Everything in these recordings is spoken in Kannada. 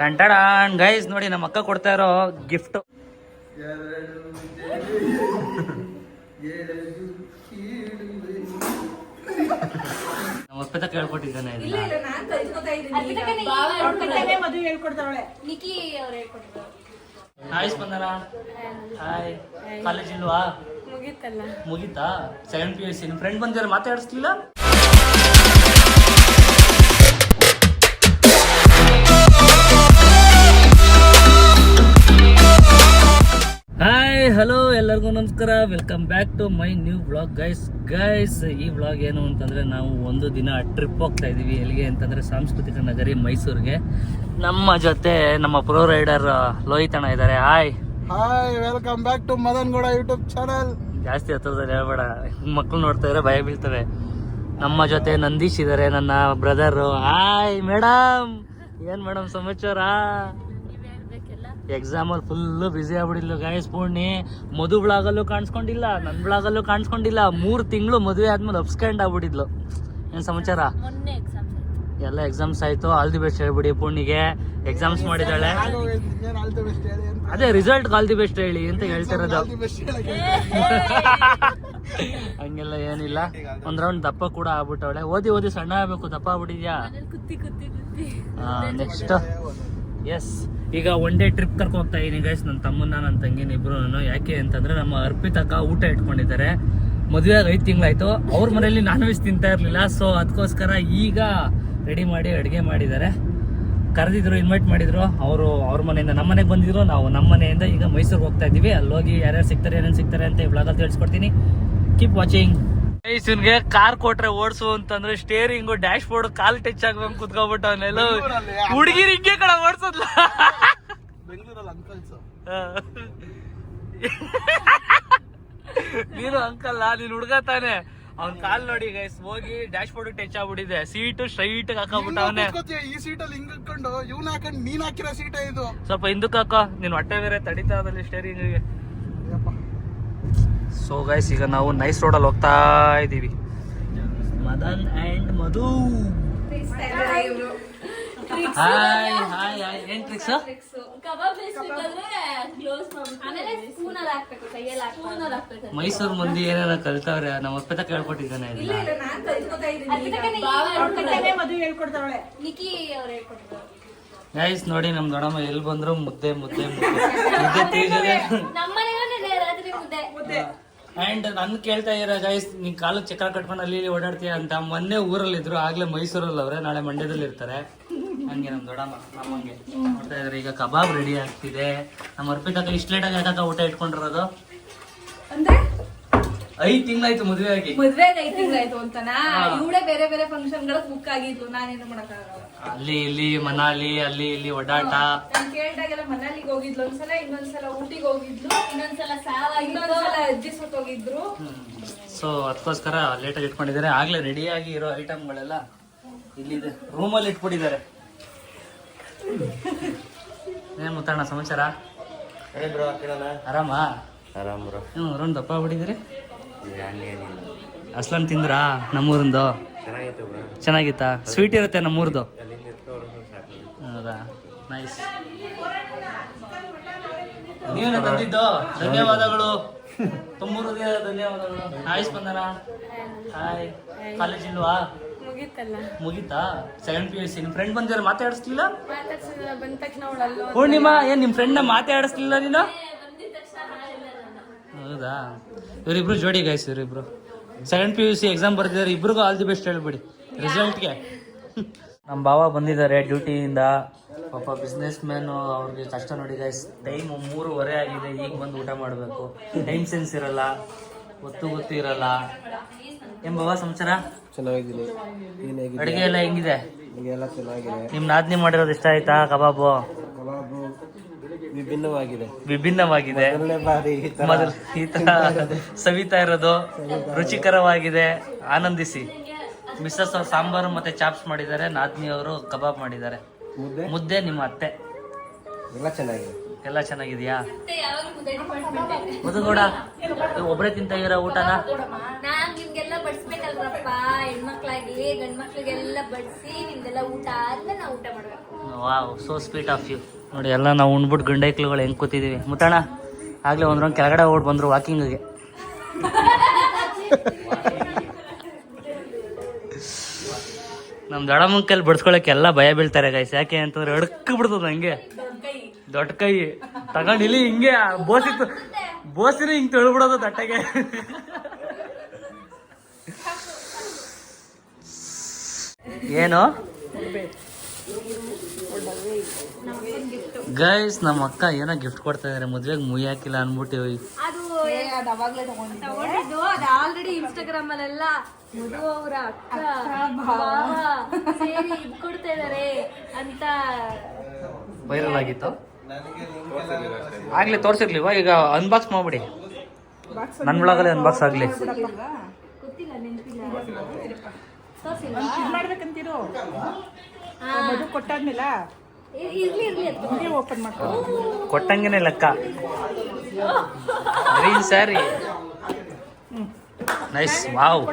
ಟಂಟಡಾನ್ ಗೈಸ್ ನೋಡಿ ನಮ್ಮ ಅಕ್ಕ ಕೊಡ್ತಾ ಇರೋ ಗಿಫ್ಟ್. ನಮ್ಮ ಅಪ್ಪತ ಕೇಳ್ಕೊಟ್ಟಿದ್ದಾನೆ. ಹಾಯ್ ಸ್ಪಂದನ. ಹಾಯ್. ಕಾಲೇಜ್ ಇಲ್ವಾ? ಮುಗೀತಾ? Second PUC. ನಿಮ್ಮ ಫ್ರೆಂಡ್ ಬಂದಿದ್ದಾರೆ, ಮಾತಾಡಿಸ್ಲಿಲ್ಲ? ಹಾಯ್ ಹಲೋ ಎಲ್ಲರಿಗೂ ನಮಸ್ಕಾರ. Welcome back to my new vlog guys. ಈ ವ್ಲಾಗ್ ಏನು ಅಂತಂದರೆ ನಾವು ಒಂದು ದಿನ ಟ್ರಿಪ್ ಹೋಗ್ತಾ ಇದ್ದೀವಿ. ಎಲ್ಲಿಗೆ ಅಂತಂದರೆ ಸಾಂಸ್ಕೃತಿಕ ನಗರಿ ಮೈಸೂರಿಗೆ. ನಮ್ಮ ಜೊತೆ ನಮ್ಮ ಪ್ರೋ ರೈಡರ್ ಲೋಹಿತ್ ಅಣ್ಣ ಇದ್ದಾರೆ. Hi. Welcome back to Madan Gowda YouTube channel. ಜಾಸ್ತಿ ಹತ್ತಿರದಲ್ಲಿ ಹೇಳ್ಬೇಡ, ಮಕ್ಕಳು ನೋಡ್ತಾ ಇದ್ರೆ ಭಯ ಬೀಳ್ತವೆ. ನಮ್ಮ ಜೊತೆ ನಂದೀಶ್ ಇದ್ದಾರೆ, ನನ್ನ ಬ್ರದರು. Hi madam. ಏನು ಮೇಡಮ್ ಸಮಾಚಾರ? ಎಕ್ಸಾಮಲ್ಲಿ ಫುಲ್ಲು ಬ್ಯುಸಿ ಆಗ್ಬಿಡಿದ್ಲು ಗಾಯಸ್. ಪೂರ್ಣಿ ಮಧು ಬ್ಲಾಗಲ್ಲೂ ಕಾಣಿಸ್ಕೊಂಡಿಲ್ಲ, ನನ್ನ ಬ್ಲಾಗಲ್ಲೂ ಕಾಣಿಸ್ಕೊಂಡಿಲ್ಲ. 3 ತಿಂಗಳು ಮದುವೆ ಆದ್ಮೇಲೆ ಅಪ್ಸ್ಕ್ಯಾಂಡ್ ಆಗ್ಬಿಟ್ಟಿದ್ಲು. ಏನು ಸಮಾಚಾರ? ಎಲ್ಲ ಎಕ್ಸಾಮ್ಸ್ ಆಯ್ತು. ಆಲ್ ದಿ ಬೆಸ್ಟ್ ಹೇಳ್ಬಿಡಿ ಪೂರ್ಣಿಗೆ. ಎಕ್ಸಾಮ್ಸ್ ಮಾಡಿದಾಳೆ, ಅದೇ ರಿಸಲ್ಟ್ ಆಲ್ ದಿ ಬೆಸ್ಟ್ ಹೇಳಿ ಅಂತ ಹೇಳ್ತಿರೋದು. ಹಂಗೆಲ್ಲ ಏನಿಲ್ಲ. ಒಂದ್ ರೌಂಡ್ ದಪ್ಪ ಕೂಡ ಆಗ್ಬಿಟ್ಟವಳೆ. ಓದಿ ಸಣ್ಣ ಆಗ್ಬೇಕು, ದಪ್ಪ ಆಗ್ಬಿಟ್ಟಿದ್ಯಾ? ನೆಕ್ಸ್ಟ್ ಎಸ್, ಈಗ ಒನ್ ಡೇ ಟ್ರಿಪ್ ಕರ್ಕೊ ಹೋಗ್ತಾ ಇದೀನಿ ಗೈಸ್. ನನ್ನ ತಮ್ಮನ್ನ ನನ್ನ ತಂಗಿನ ಇಬ್ರು. ಯಾಕೆ ಅಂತಂದ್ರೆ ನಮ್ಮ ಅರ್ಪಿತಕ್ಕ ಊಟ ಇಟ್ಕೊಂಡಿದ್ದಾರೆ. ಮದುವೆ 5 ತಿಂಗಳಾಯ್ತು. ಅವ್ರ ಮನೆಯಲ್ಲಿ ನಾನ್ ವೆಜ್ ತಿಂತಾ ಇರ್ಲಿಲ್ಲ. ಸೊ ಅದಕ್ಕೋಸ್ಕರ ಈಗ ರೆಡಿ ಮಾಡಿ ಅಡುಗೆ ಮಾಡಿದ್ದಾರೆ. ಕರೆದಿದ್ರು, ಇನ್ವೈಟ್ ಮಾಡಿದ್ರು. ಅವರು ಅವ್ರ ಮನೆಯಿಂದ ನಮ್ಮ ಮನೆಗೆ ಬಂದಿದ್ರು, ನಾವು ನಮ್ಮ ಮನೆಯಿಂದ ಈಗ ಮೈಸೂರಿಗೆ ಹೋಗ್ತಾ ಇದೀವಿ. ಅಲ್ಲೋಗಿ ಯಾರ್ಯಾರು ಸಿಗ್ತಾರೆ, ಏನೇನು ಸಿಗ್ತಾರೆ ಅಂತ ಬ್ಲಾಗಲ್ಲಿ ತಿಳಿಸ್ಕೊಡ್ತೀನಿ. Keep watching. ಇವನ್ಗೆ ಕಾರ್ ಕೊಟ್ರೆ ಓಡಿಸು ಅಂತಂದ್ರೆ ಸ್ಟೇರಿಂಗು ಡ್ಯಾಶ್ ಬೋರ್ಡ್ ಕಾಲ್ ಟಚ್ ಆಗ್ಬೇಕು ಕುತ್ಕೊಬಿಟ್ಟವನ್ನೆಲ್ಲ. ಹುಡುಗಿರು ಹಿಂಗೆ ಕಡೆ ಓಡಿಸೋದ್ಲ. ನೀನು ಅಂಕಲ್ಲ, ನೀನ್ ಹುಡ್ಗ ತಾನೆ. ಅವ್ನ ಕಾಲ್ ನೋಡಿ ಗೈಸ್, ಹೋಗಿ ಡ್ಯಾಶ್ ಬೋರ್ಡ್ ಟಚ್ ಆಗ್ಬಿಟ್ಟಿದೆ. ಸೀಟ್ ಸ್ಟ್ರೈಟ್ ಹಾಕಬಿಟ್ಟವನೆ. ಈ ಸೀಟಲ್ಲಿ ಹಿಂಗ್ ಹಾಕೊಂಡು ಇವ್ನ ಹಾಕೊಂಡು ನೀನ್ ಹಾಕಿರೋ ಸೀಟ್ ಇದು. ಸ್ವಲ್ಪ ಹಿಂದಕ್ಕೆ ಹಾಕೋ, ನೀನ್ ಹೊಟ್ಟೆ ಬೇರೆ ತಡಿತಾ ಅದಲ್ಲಿ ಸ್ಟೇರಿಂಗ್ಗೆ. ಸೊ ಗೈಸ್, ಈಗ ನಾವು ನೈಸ್ ರೋಡಲ್ಲಿ ಹೋಗ್ತಾ ಇದೀವಿ. Madan and Madhu. Hi hi hi. ಏನ್ ಟ್ರಿಕ್ಸ್? ಮೈಸೂರು ಮಂದಿ ಏನಾರ ಕಲ್ತವ್ರೆ. ನಮ್ಮ ಅಪ್ಪತ ಕೇಳ್ಕೊಟ್ಟಿದ್ದಾನೆ. ಗೈಸ್ ನೋಡಿ, ನಮ್ ದೊಡ್ಡಮ್ಮ ಎಲ್ಲಿ ಬಂದ್ರು ಮುದ್ದೆ ಮುದ್ದೆ ಮುದ್ದೆ. ಅಂಡ್ ನನ್ ಕೇಳ್ತಾ ಇರ ಗೈಸ್, ನೀನ್ ಕಾಲಕ್ಕೆ ಚಕ್ರ ಕಟ್ಕೊಂಡು ಅಲ್ಲಿ ಓಡಾಡ್ತೀಯ ಅಂತ. ಮೊನ್ನೆ ಊರಲ್ಲಿ ಇದ್ರು, ಆಗ್ಲೇ ಮೈಸೂರಲ್ಲಿ ಅವ್ರೆ, ನಾಳೆ ಮಂಡ್ಯದಲ್ಲಿ ಇರ್ತಾರೆ. ಹಂಗೆ ನಮ್ ದೊಡ್ಡಮ್ಮ ನಮ್ಮಂಗೆ ನೋಡ್ತಾ ಇದ್ರೆ. ಈಗ ಕಬಾಬ್ ರೆಡಿ ಆಗ್ತಿದೆ. ನಮ್ಮ ಅರ್ಪಿತಕ್ಕ ಇಷ್ಟು ಲೇಟಾಗಿ ಯಾಕ ಊಟ ಇಟ್ಕೊಂಡಿರೋದು? 5 ತಿಂಗಳಾಯ್ತು ಮದುವೆ ಆಗಿ. 5 ತಿಂಗಳಾಯ್ತು ಅಂತನಾ? ಇವಳೇ ಬೇರೆ ಬೇರೆ ಫಂಕ್ಷನ್ ಗಳಿಗೆ ಬುಕ್ ಆಗಿತ್ತು. ನಾನೇನು ಮಾಡಕ್ಕಾಗಲ್ಲ. ಅಲ್ಲಿ ಇಲ್ಲಿ ಮನಾಲಿ, ಅಲ್ಲಿ ಇಲ್ಲಿ ಓಡಾಟ. ನಾನು ಕೇಳಿದಾಗೆಲ್ಲ ಮನಾಲಿಗೆ ಹೋಗಿದ್ಲು ಒಂದ್ಸಲ, ಇನ್ನೊಂದ್ಸಲ ಊಟಿಗೆ ಹೋಗಿದ್ಲು, ಇನ್ನೊಂದ್ಸಲ ಅಜ್ಜಿ ಸುತ್ತ ಹೋಗಿದ್ರು. ಸೊ ಅದಕ್ಕೋಸ್ಕರ ಲೇಟಾಗಿ ಇಟ್ಕೊಂಡಿದ್ದಾರೆ. ಆಗ್ಲೇ ರೆಡಿಯಾಗಿ ಇರೋ ಐಟಮ್ಗಳೆಲ್ಲ ಇಲ್ಲಿದೆ, ರೂಮಲ್ಲಿ ಇಟ್ಬಿಟ್ಟಿದ್ದಾರೆ. ಏನ್ ಮುತ್ತಣ್ಣ ಸಮಾಚಾರ? ಆರಾಮಾ? ಅರುಣ್ ದಪ್ಪ ಆಗ್ಬಿಟ್ಟಿದ್ರಿ. ಅಸ್ಲನ್ ತಿಂದ್ರಾ? ನಮ್ಮೂರಿಂದು ಚೆನ್ನಾಗಿತ್ತಾ? ಸ್ವೀಟ್ ಇರುತ್ತೆ ನಮ್ಮೂರ್ದು. ಹೌದಾ, ನೈಸ್. ನೀವೇನ ತಂದಿದ್ದು? ಧನ್ಯವಾದಗಳು, ತುಂಬ ಧನ್ಯವಾದಗಳು. ಹಾಯ್ ಸ್ಪಂದನ. ಹಾಯ್. ಕಾಲೇಜ್ ಇಲ್ವಾ? ಮುಗೀತಾ? Second PUC. ನಿಮ್ ಫ್ರೆಂಡ್ ಬಂದಿದ್ದಾರೆ, ಮಾತಾಡಿಸ್ಲಿಲ್ಲ? ಪೂರ್ಣಿಮಾ, ಏನ್ ನಿಮ್ ಫ್ರೆಂಡ್ ನ ಮಾತಾಡಿಸ್ಲಿಲ್ಲ ನೀನು? ಹೌದಾ? ಇವರಿಬ್ರು ಜೋಡಿ ಗೈಸ್. ಇವರಿಬ್ರು ಸೆಕೆಂಡ್ PUC ಎಕ್ಸಾಮ್ ಬರ್ತಿದ್ದಾರೆ. ಇಬ್ರಿಗೂ ಆಲ್ ದಿ ಬೆಸ್ಟ್ ಹೇಳ್ಬಿಡಿ ರಿಸಲ್ಟ್ಗೆ. ನಮ್ಮ ಭಾವ ಬಂದಿದ್ದಾರೆ ಡ್ಯೂಟಿಯಿಂದ. ಪಾಪ ಬಿಸ್ನೆಸ್ ಮ್ಯಾನು, ಅವ್ರಿಗೆ ಕಷ್ಟ ನೋಡಿ ಗೈಸ್. ಟೈಮ್ 3:30 ಆಗಿದೆ, ಈಗ ಬಂದು ಊಟ ಮಾಡಬೇಕು. ಟೈಮ್ ಸೆನ್ಸ್ ಇರಲ್ಲ, ಗೊತ್ತು ಇರಲ್ಲ. ಏನ್ ಬಾಬಾ ಸಮಾಚಾರ? ಚೆನ್ನಾಗಿದ್ದೀನಿ. ಅಡುಗೆ ಎಲ್ಲ ಹೆಂಗಿದೆ? ಚೆನ್ನಾಗಿದೆ. ನಿಮ್ ನಾದ್ನಿ ಮಾಡಿರೋದು ಇಷ್ಟ ಆಯ್ತಾ? ಕಬಾಬು ವಿಭಿನ್ನವಾಗಿದೆ. ಮೊದಲು ಈ ತರ ಸವಿತಾ ಇರೋದು ರುಚಿಕರವಾಗಿದೆ. ಆನಂದಿಸಿ. ಮಿಸ್ಸಸ್ ಅವ್ರು ಸಾಂಬಾರು ಮತ್ತೆ ಚಾಪ್ಸ್ ಮಾಡಿದ್ದಾರೆ. ನಾದ್ನಿ ಅವರು ಕಬಾಬ್ ಮಾಡಿದ್ದಾರೆ. ಮುದ್ದೆ ನಿಮ್ಮ ಅತ್ತೆ. ಎಲ್ಲ ಚೆನ್ನಾಗಿದ್ಯಾ? ಮಧುಗೌಡ ಒಬ್ರೇ ತಿಂತ ಇರೋ ಊಟನ? ನಾನ್ ನಿಮ್ಗೆಲ್ಲ ಬಡಿಸ್ಬೇಕಲ್ರಪ್ಪ. ಹೆಣ್ಮಕ್ಳಾಗಿ ಗಂಡ್ಮಕ್ಳಿಗೆಲ್ಲ ಬಡಿಸಿ ನಿಮ್ದೆಲ್ಲ ಊಟ ಆದ್ಮೇಲೆ ನಾವು ಊಟ ಮಾಡ್ಬೇಕು. Wow so sweet of you. ನೋಡಿ ಎಲ್ಲ ನಾವು ಉಣ್ಬಿಟ್ಟು ಗಂಡೈಕ್ಳುಗಳು ಹೆಂಗೆ ಕೂತಿದ್ದೀವಿ. ಮುತ್ತಣ್ಣ ಆಗಲೇ ಒಂದು ರೌಂಡ್ ಕೆಳಗಡೆ ಓಡ್ ಬಂದರು ವಾಕಿಂಗಿಗೆ. ನಮ್ಮ ದೊಡ್ಡಮ್ಮನ ಕೈಲಿ ಬಡ್ಸ್ಕೊಳಕ್ಕೆ ಎಲ್ಲ ಭಯ ಬೀಳ್ತಾರೆ ಗೈಸ್. ಯಾಕೆ ಅಂತಂದ್ರೆ ಅಡಕ್ಕೆ ಬಿಡ್ತದ ಹಂಗೆ ದೊಡ್ಡ ಕೈ ತಗೊಂಡು ಇಲ್ಲಿ ಹಿಂಗೆ ಬೋಸಿನ ಹಿಂಗೆ ತೊಳ್ಬಿಡೋದು ತಟ್ಟೆಗೆ. ಏನು ಗೈಸ್ ನಮ್ಮ ಅಕ್ಕ ಏನೋ ಗಿಫ್ಟ್ ಕೊಡ್ತಾ ಇದಾರೆ. ಮದ್ವೆಗೆ ಮುಯಿ ಹಾಕಿಲ್ಲ ಅನ್ಬಿಟ್ಟು ತಗೊಂಡಿದ್ದು ಅದು ಆಲ್ರೆಡಿ ಇನ್ಸ್ಟಾಗ್ರಾಮ್ ಅಲ್ಲೆಲ್ಲ ಮಧು ಅವರ ಅಕ್ಕ ಭಾವ ಸೇರಿ ಇದ್ ಕೊಡ್ತಾ ಇದಾರೆ ಅಂತ ವೈರಲ್ ಆಗಿತ್ತು. ಆಗ್ಲಿ ತೋರ್ಸಿರ್ಲಿವಾ? ಈಗ ಅನ್ಬಾಕ್ಸ್ ಮಾಡ್ಬಿಡಿ, ನನ್ನ ಒಳಗಲ್ಲಿ ಅನ್ಬಾಕ್ಸ್ ಆಗ್ಲಿ. ಗೊತ್ತಿಲ್ಲ, ನೆನಪಿಲ್ಲ. ಮಾಡ್ಬೇಕಂತೀರು ಮಧು ಕೊಟ್ಟಾದ್ಮೇಲೆ ಇರ್ಲಿ ಓಪನ್ ಮಾಡ್ಕೊ. ಕೊಟ್ಟಂಗೆನೆ ಲೆಕ್ಕ. Green sari nice. ವಾವ್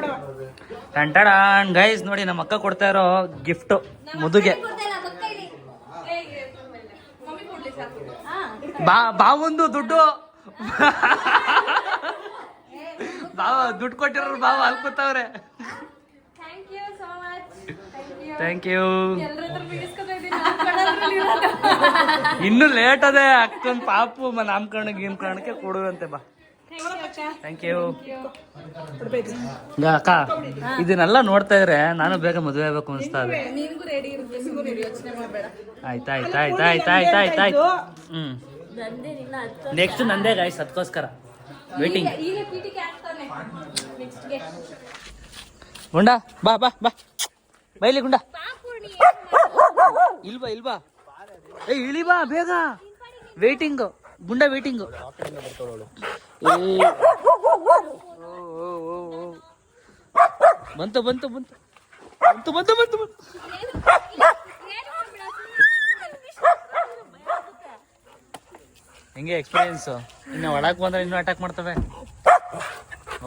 ಟಂಟಾಡಾನ್ ಗೈಸ್. ನೋಡಿ ನಮ್ಮ ಅಕ್ಕ ಕೊಡ್ತಾ ಇರೋ ಗಿಫ್ಟ್ ಮಧುಗೆ. ಬಾ ಒಂದು ದುಡ್ಡು ಬಾವ ದುಡ್ಡು ಕೊಟ್ಟಿರೋ ಬಾವ ಅಲ್ಕೋತಾವ್ರೆ. Thank you. ಇನ್ನು ಲೇಟ್ ಅದೇ ಅಕ್ಕನ್ ಪಾಪು ನಾಮಕರಣಕ್ಕೆ ಕೊಡುವಂತೆ ಬಾ. ಥ್ಯಾಂಕ್ ಯು ಅಕ್ಕ. ಇದನ್ನೆಲ್ಲ ನೋಡ್ತಾ ಇದ್ರೆ ನಾನು ಬೇಗ ಮದುವೆ ಆಗ್ಬೇಕು ಅನಿಸ್ತಾ ಇದೆ. ಆಯ್ತಾಯ್ತಾಯ್ತಾಯ್ತಾಯ್ತಾಯ್ತಾಯ್ತು. ನೆಕ್ಸ್ಟ್ ನಂದೇ ಗೈಸ್, ಅದಕ್ಕೋಸ್ಕರ ವೇಟಿಂಗ್. ಗುಂಡ ಬಾ ಬಾ ಬಾ ಬೈಲಿ ಗುಂಡ. ಇಲ್ಬಾ ಏ ಇಳಿ ಬಾ ಬೇಗ. ವೇಟಿಂಗ್ ಗುಂಡ ವೇಟಿಂಗ್. ಬಂತು ಬಂತು ಬಂತು ಬಂತು ಬಂತು ಬಂತು ಬಂತು. ಹೆಂಗೆ ಎಕ್ಸ್ಪೀರಿಯನ್ಸ್? ಇನ್ನು ಒಳಗೆ ಬಂದ್ರೆ ಇನ್ನೂ ಅಟ್ಯಾಕ್ ಮಾಡ್ತವೆ.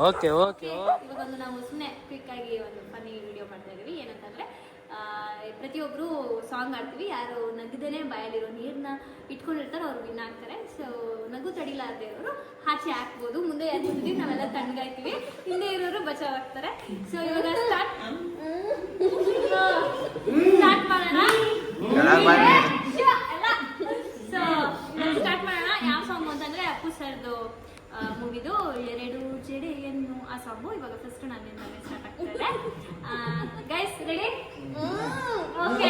Okay okay. ಇವಾಗ ನಾವು ಸುಮ್ಮನೆ ಕ್ವಿಕ್ ಆಗಿ ಒಂದು ಫನ್ನಿ ವಿಡಿಯೋ ಮಾಡ್ತಾ ಇದೀವಿ. ಏನಂತಂದ್ರೆ ಪ್ರತಿಯೊಬ್ರು ಸಾಂಗ್ ಆಡ್ತೀವಿ. ಯಾರು ನಗದೇನೆ ಬಾಯಲ್ಲಿರೋ ನೀರನ್ನ ಇಟ್ಕೊಂಡಿರ್ತಾರೋ ಅವ್ರು ವಿನ್ ಆಗ್ತಾರೆ. ಸೊ ನಗು ತಡಿಲಾರ್ದೆ ಇರೋರು ಆಚೆ ಹಾಕ್ಬೋದು. ಮುಂದೆ ಯಾರು ನಾವೆಲ್ಲ ತಣ್ಣಗಾಯ್ತೀವಿ, ಹಿಂದೆ ಇರೋರು ಬಚಾವ್ ಆಗ್ತಾರೆ. ಸೊ ಇವಾಗ ಸ್ಟಾರ್ಟ್ ಮಾಡೋಣ. ಸೊ ಸ್ಟಾರ್ಟ್ ಮಾಡೋಣ. ಯಾವ ಸಾಂಗ್ ಅಂತಂದ್ರೆ ಅಪ್ಪು ಸರ್ದು ಮೂವಿದು ಎರಡು ಜಡೆಯನ್ನು ಆ ಸಾಂಗು. ಇವಾಗ ಫಸ್ಟ್ ನನ್ನಿಂದಾನೆ ಸ್ಟಾರ್ಟ್ ಆಗ್ತಾ ಇದೆ. Guys ready? ಓಕೆ.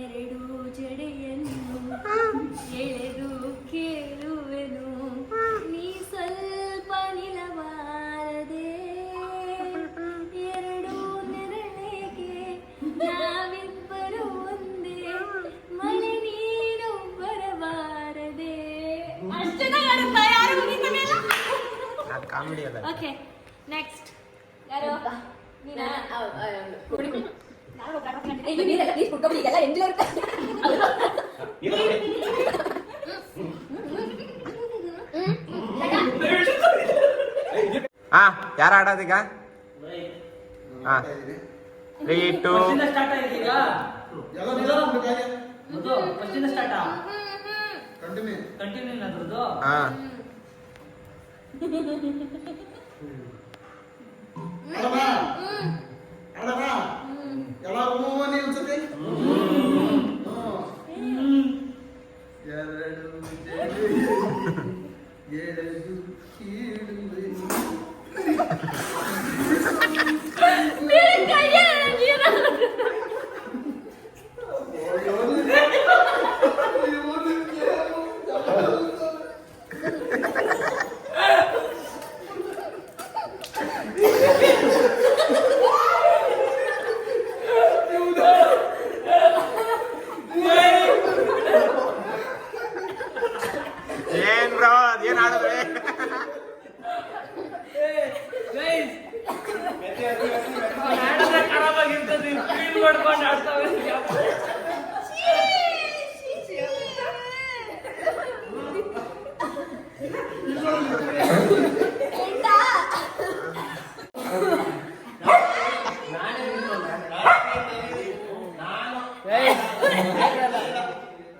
ಎರಡು ಜಡೆಯನ್ನು ಎಳೆದು ಕೇಳುವೆನು, ನೀ ಸ್ವಲ್ಪ ನಿಲಬಾರದೆ. ಎರಡು ನೆರಳಿಗೆ ನಾವಿಬ್ಬರು ಒಂದೇ, ಮಳೆ ನೀರು ಬರಬಾರದೆ. ಓಕೆ ನೆಕ್ಸ್ಟ್ ಯಾರು? ಯಾರ ಆಡೋದೀಗ? ಹಾ 3 2 ಹಾ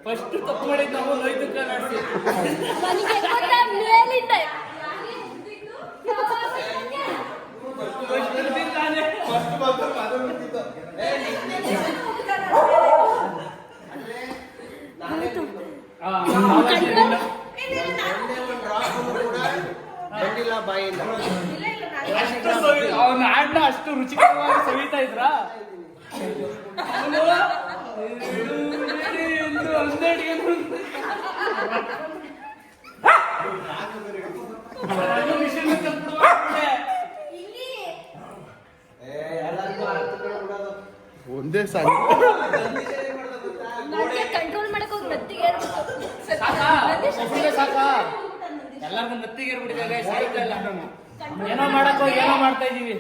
ಫಸ್ಟ್ ತಪ್ಪು ಮಾಡಿದ್ ನಾವು ಲೋಹಿತಕ್ಕ ನಡೆಸಿ ನನಗೆ ಗೊತ್ತಾ ಮೇಲಿಂದ ಅವನ ಅಣ್ಣ ಅಷ್ಟು ರುಚಿಕರವಾಗಿ ಸವಿತಾ ಇದ್ರ ಒಂದೇ ಸಾಕು ಕಂಟ್ರೋಲ್ ಮಾಡಕ್ ಹೋಗಿ ನತ್ತಿಗೆ ಸಾಕಾ ಎಲ್ಲರಿಗೂ ನತ್ತಿಗೆ ಏರ್ಬಿಟ್ಟಿದೆ ಏನೋ ಮಾಡಕ್ ಹೋಗಿ ಏನೋ ಮಾಡ್ತಾ ಇದೀವಿ.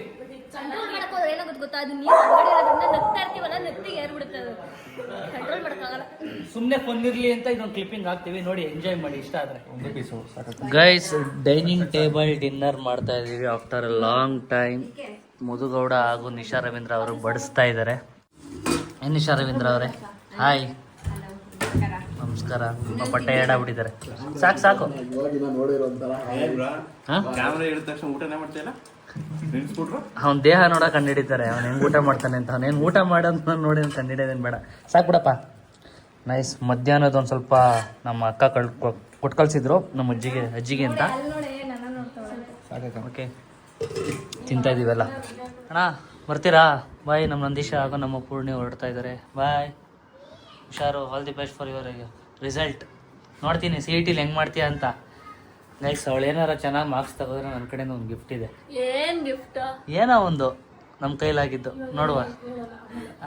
ಕಂಟ್ರೋಲ್ ಮಾಡಕ್ ಹೋದ್ರೆ ಏನಾಗುತ್ತೆ ಗೊತ್ತಾ, ಅದು ನೀರು ಹೊರಗಡೆ ಇರೋದ್ರಿಂದ ನಗ್ತಾ ಇರ್ತೀವಲ್ಲ, ನತ್ತಿಗೆ ಏರ್ಬಿಡುತ್ತೆ ಅದು. ಕಂಟ್ರೋಲ್ ಮಾಡಕ್ಕಾಗಲ್ಲ. ಸುಮ್ಮನೆ ಬಂದಿರ್ಲಿ ಅಂತ ಇದೊಂದು ಕ್ಲಿಪ್ಪಿಂಗ್ ಹಾಕ್ತೀವಿ, ನೋಡಿ ಎಂಜಾಯ್ ಮಾಡಿ ಇಷ್ಟ ಆದ್ರೆ. ಗೈಸ್, ಡೈನಿಂಗ್ ಟೇಬಲ್ ಡಿನ್ನರ್ ಮಾಡ್ತಾ ಇದೀವಿ ಆಫ್ಟರ್ ಅ ಲಾಂಗ್ ಟೈಮ್. ಮುದುಗೌಡ ಹಾಗೂ ನಿಶಾ ರವೀಂದ್ರ ಅವರು ಬಡಿಸ್ತಾ ಇದ್ದಾರೆ. ಏನ್ ನಿಶಾ ರವೀಂದ್ರ ಅವರೇ, ಹಾಯ್, ನಮಸ್ಕಾರ. ಬಟ್ಟೆ ಏಡಾಗ್ಬಿಟ್ಟಿದ್ದಾರೆ. ಸಾಕು ಸಾಕು. ಅವ್ನ ದೇಹ ನೋಡಕ್ ಕಂಡಿಡಿತಾರೆ, ಅವ್ನು ಹೆಂಗ್ ಊಟ ಮಾಡ್ತಾನೆ ಅಂತ. ಅವ್ನೇನ್ ಊಟ ಮಾಡೋದ್ ನೋಡಿ ಕಂಡಿಡಿಯೋದೇನು ಬೇಡ, ಸಾಕು ಬಿಡಪ್ಪ. ನೈಸ್. ಮಧ್ಯಾಹ್ನದ ಒಂದು ಸ್ವಲ್ಪ ನಮ್ಮ ಅಕ್ಕ ಕೊಟ್ಟು ಕಳ್ಸಿದ್ರು ನಮ್ಮ ಅಜ್ಜಿಗೆ ಅಂತ. ಓಕೆ, ತಿಂತಾ ಇದೀವಲ್ಲ. ಅಣ್ಣ ಬರ್ತೀರಾ? ಬಾಯ್. ನಮ್ಮ ನಂದೀಶ ಹಾಗೂ ನಮ್ಮ ಪೂರ್ಣಿ ಹೊರಡ್ತಾ ಇದ್ದಾರೆ. ಬಾಯ್, ಹುಷಾರು. All the best for your result. ನೋಡ್ತೀನಿ CET ಹೆಂಗ್ ಮಾಡ್ತೀಯಾ ಅಂತ. ಗೈಸ್, ಅವಳು ಏನಾರ ಚೆನ್ನಾಗಿ ಮಾರ್ಕ್ಸ್ ತಗೋದ್ರೆ ನನ್ನ ಕಡೆಯಿಂದ ಒಂದು ಗಿಫ್ಟ್ ಇದೆ. ಏನ್ ಗಿಫ್ಟ್? ಏನೋ ಒಂದು ನಮ್ಮ ಕೈಲಾಗಿದ್ದು ನೋಡುವ.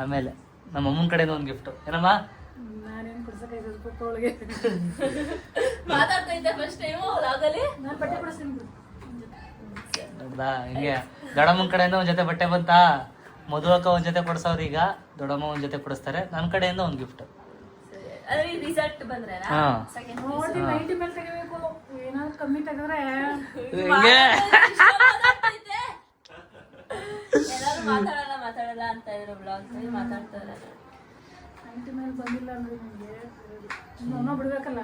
ಆಮೇಲೆ ನಮ್ಮ ಅಮ್ಮನ ಕಡೆಯಿಂದ ಒಂದು ಗಿಫ್ಟ್. ಏನಮ್ಮ? ಮಾತಾಡ್ತಾ ಇದ್ದೆ ಫಸ್ಟ್ ಟೈಮ್ ಆಗಲಿ. ನೋಡ್ದಾ ಹಿಂಗೆ? ದೊಡ್ಡಮ್ಮನ ಕಡೆಯಿಂದ ಒಂದ್ ಜೊತೆ ಬಟ್ಟೆ ಬಂತಾ? ಮದುವಕ್ಕ ಒಂದ್ ಜೊತೆ ಕೊಡ್ಸವ್ರು, ಈಗ ದೊಡ್ಡಮ್ಮ ಒಂದ್ ಜೊತೆ ಕೊಡಿಸ್ತಾರೆ. ನನ್ನ ಕಡೆಯಿಂದ ಒಂದು ಗಿಫ್ಟ್. ರಿಸಲ್ಟ್ ಬಂದ್ರೆ ನೋಡಿ 90 ಮೇಲೆ ತೆಗಿಬೇಕು. ಏನಾದ್ರು ಕಮ್ಮಿ ತೆಗೆದ್ರೆ ಎಲ್ಲರೂ ಮಾತಾಡಲ್ಲ ಅಂತ ಇದ್ರು ಬ್ಲಾಗ್ ಮಾತಾಡ್ತಾರೆ. 90 ಮೇಲೆ ಬಂದಿಲ್ಲ ಅಂದ್ರೆ ನನಗೆ ಬಿಡ್ಬೇಕಲ್ಲ.